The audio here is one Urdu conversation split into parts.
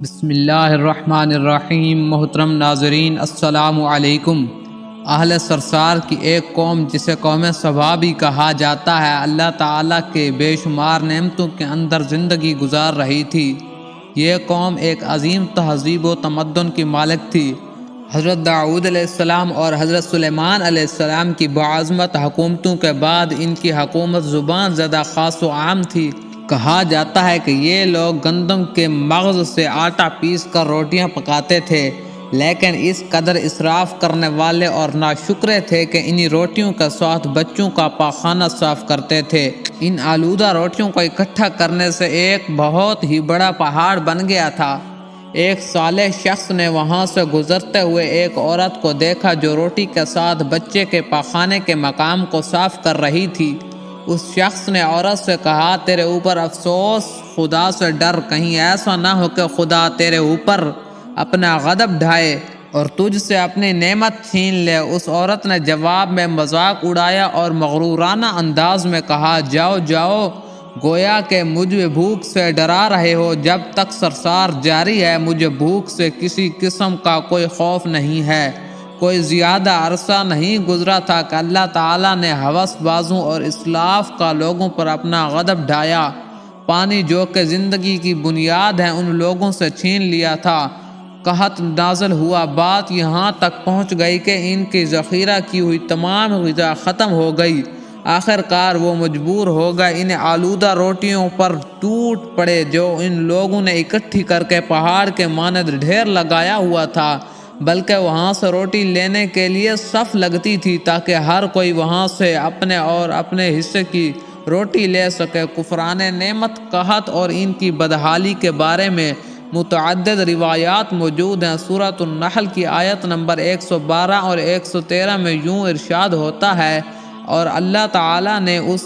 بسم اللہ الرحمن الرحیم۔ محترم ناظرین السلام علیکم۔ اہل سرسار کی ایک قوم جسے قوم سبا بھی کہا جاتا ہے، اللہ تعالیٰ کے بے شمار نعمتوں کے اندر زندگی گزار رہی تھی۔ یہ قوم ایک عظیم تہذیب و تمدن کی مالک تھی۔ حضرت داؤد علیہ السلام اور حضرت سلیمان علیہ السلام کی باعظمت حکومتوں کے بعد ان کی حکومت زبان زدہ خاص و عام تھی۔ کہا جاتا ہے کہ یہ لوگ گندم کے مغز سے آٹا پیس کر روٹیاں پکاتے تھے، لیکن اس قدر اسراف کرنے والے اور ناشکرے تھے کہ انہی روٹیوں کے ساتھ بچوں کا پاخانہ صاف کرتے تھے۔ ان آلودہ روٹیوں کو اکٹھا کرنے سے ایک بہت ہی بڑا پہاڑ بن گیا تھا۔ ایک صالح شخص نے وہاں سے گزرتے ہوئے ایک عورت کو دیکھا جو روٹی کے ساتھ بچے کے پاخانے کے مقام کو صاف کر رہی تھی۔ اس شخص نے عورت سے کہا، تیرے اوپر افسوس، خدا سے ڈر، کہیں ایسا نہ ہو کہ خدا تیرے اوپر اپنا غضب ڈھائے اور تجھ سے اپنی نعمت چھین لے۔ اس عورت نے جواب میں مذاق اڑایا اور مغرورانہ انداز میں کہا، جاؤ جاؤ، گویا کہ مجھے بھوک سے ڈرا رہے ہو۔ جب تک سرسار جاری ہے مجھے بھوک سے کسی قسم کا کوئی خوف نہیں ہے۔ کوئی زیادہ عرصہ نہیں گزرا تھا کہ اللہ تعالیٰ نے ہوس بازوں اور اسلاف کا لوگوں پر اپنا غضب ڈھایا۔ پانی جو کہ زندگی کی بنیاد ہے ان لوگوں سے چھین لیا تھا۔ قحط نازل ہوا، بات یہاں تک پہنچ گئی کہ ان کی ذخیرہ کی ہوئی تمام غذا ختم ہو گئی۔ آخر کار وہ مجبور ہو گئے ان آلودہ روٹیوں پر ٹوٹ پڑے جو ان لوگوں نے اکٹھی کر کے پہاڑ کے مانند ڈھیر لگایا ہوا تھا، بلکہ وہاں سے روٹی لینے کے لیے صف لگتی تھی تاکہ ہر کوئی وہاں سے اپنے اور اپنے حصے کی روٹی لے سکے۔ کفران نعمت، قحط اور ان کی بدحالی کے بارے میں متعدد روایات موجود ہیں۔ سورۃ النحل کی آیت نمبر 112 اور 113 میں یوں ارشاد ہوتا ہے، اور اللہ تعالیٰ نے اس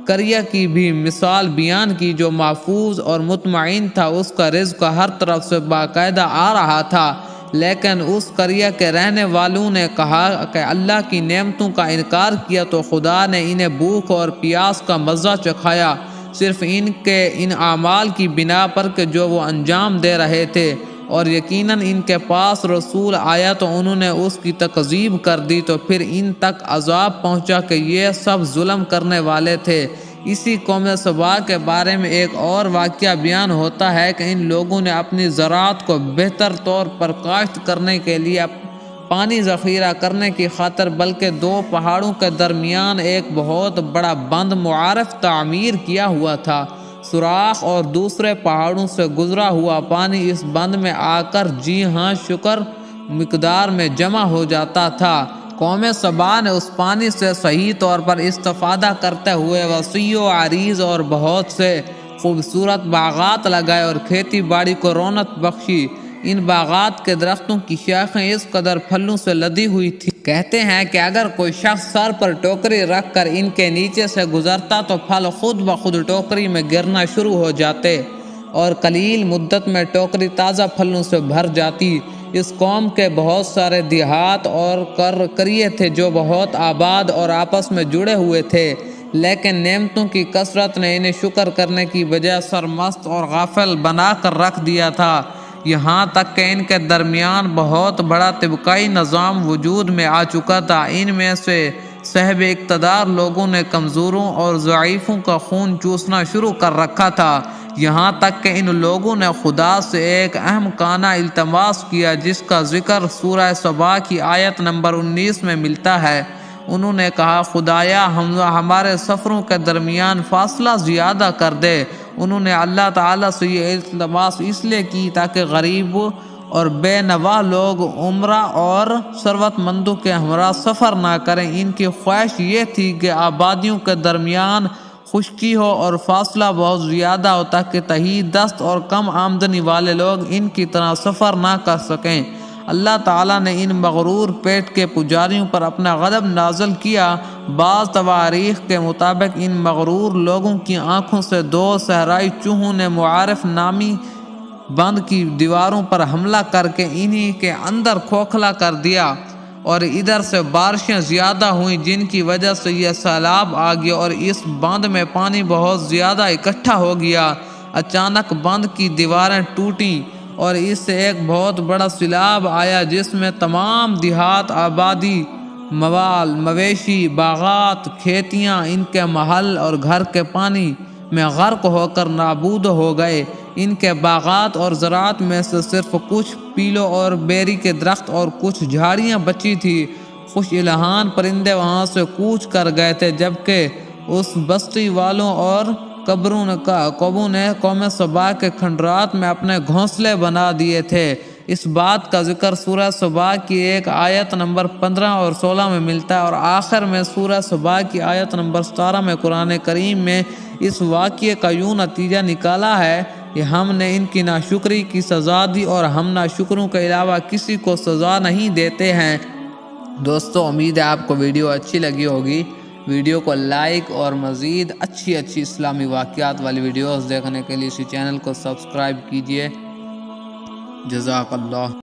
قریہ کی بھی مثال بیان کی جو محفوظ اور مطمئن تھا، اس کا رزق ہر طرف سے باقاعدہ آ رہا تھا، لیکن اس قریہ کے رہنے والوں نے کہا کہ اللہ کی نعمتوں کا انکار کیا تو خدا نے انہیں بھوک اور پیاس کا مزہ چکھایا، صرف ان اعمال کی بنا پر کہ جو وہ انجام دے رہے تھے، اور یقیناً ان کے پاس رسول آیا تو انہوں نے اس کی تکذیب کر دی، تو پھر ان تک عذاب پہنچا کہ یہ سب ظلم کرنے والے تھے۔ اسی قوم سبا کے بارے میں ایک اور واقعہ بیان ہوتا ہے کہ ان لوگوں نے اپنی زراعت کو بہتر طور پر کاشت کرنے کے لیے پانی ذخیرہ کرنے کی خاطر بلکہ دو پہاڑوں کے درمیان ایک بہت بڑا بند معرف تعمیر کیا ہوا تھا۔ سوراخ اور دوسرے پہاڑوں سے گزرا ہوا پانی اس بند میں آ کر جی ہاں شکر مقدار میں جمع ہو جاتا تھا۔ قوم سبا نے اس پانی سے صحیح طور پر استفادہ کرتے ہوئے وسیع و عریض اور بہت سے خوبصورت باغات لگائے اور کھیتی باڑی کو رونق بخشی۔ ان باغات کے درختوں کی شاخیں اس قدر پھلوں سے لدی ہوئی تھی، کہتے ہیں کہ اگر کوئی شخص سر پر ٹوکری رکھ کر ان کے نیچے سے گزرتا تو پھل خود بخود ٹوکری میں گرنا شروع ہو جاتے اور قلیل مدت میں ٹوکری تازہ پھلوں سے بھر جاتی۔ اس قوم کے بہت سارے دیہات اور قریے تھے جو بہت آباد اور آپس میں جڑے ہوئے تھے، لیکن نعمتوں کی کثرت نے انہیں شکر کرنے کی بجائے سرمست اور غافل بنا کر رکھ دیا تھا، یہاں تک کہ ان کے درمیان بہت بڑا طبقائی نظام وجود میں آ چکا تھا۔ ان میں سے صاحب اقتدار لوگوں نے کمزوروں اور ضعیفوں کا خون چوسنا شروع کر رکھا تھا، یہاں تک کہ ان لوگوں نے خدا سے ایک احمقانہ التماس کیا جس کا ذکر سورہ سبا کی آیت نمبر 19 میں ملتا ہے۔ انہوں نے کہا، خدایا ہمارے سفروں کے درمیان فاصلہ زیادہ کر دے۔ انہوں نے اللہ تعالیٰ سے یہ التماس اس لیے کی تاکہ غریب اور بے نوا لوگ عمرہ اور ثروت مندوں کے ہمراہ سفر نہ کریں۔ ان کی خواہش یہ تھی کہ آبادیوں کے درمیان خشکی ہو اور فاصلہ بہت زیادہ ہو تاکہ تہی دست اور کم آمدنی والے لوگ ان کی طرح سفر نہ کر سکیں۔ اللہ تعالیٰ نے ان مغرور پیٹ کے پجاریوں پر اپنا غضب نازل کیا۔ بعض تواریخ کے مطابق ان مغرور لوگوں کی آنکھوں سے دو صحرائی چوہوں نے معرف نامی بند کی دیواروں پر حملہ کر کے انہی کے اندر کھوکھلا کر دیا، اور ادھر سے بارشیں زیادہ ہوئیں جن کی وجہ سے یہ سیلاب آ گیا اور اس بند میں پانی بہت زیادہ اکٹھا ہو گیا۔ اچانک بند کی دیواریں ٹوٹیں اور اس سے ایک بہت بڑا سیلاب آیا جس میں تمام دیہات، آبادی، موال، مویشی، باغات، کھیتیاں، ان کے محل اور گھر کے پانی میں غرق ہو کر نابود ہو گئے۔ ان کے باغات اور زراعت میں سے صرف کچھ پیلوں اور بیری کے درخت اور کچھ جھاڑیاں بچی تھی۔ خوش الحان پرندے وہاں سے کوچ کر گئے تھے، جبکہ اس بستی والوں اور کبوں نے قوم سبا کے کھنڈرات میں اپنے گھونسلے بنا دیے تھے۔ اس بات کا ذکر سورہ سبا کی ایک آیت نمبر 15 اور 16 میں ملتا ہے، اور آخر میں سورہ سبا کی آیت نمبر 17 میں قرآن کریم میں اس واقعے کا یوں نتیجہ نکالا ہے کہ ہم نے ان کی ناشکری کی سزا دی اور ہم ناشکروں کے علاوہ کسی کو سزا نہیں دیتے ہیں۔ دوستو، امید ہے آپ کو ویڈیو اچھی لگی ہوگی۔ ویڈیو کو لائک اور مزید اچھی اسلامی واقعات والی ویڈیوز دیکھنے کے لیے اسی چینل کو سبسکرائب کیجیے۔ جزاک اللہ۔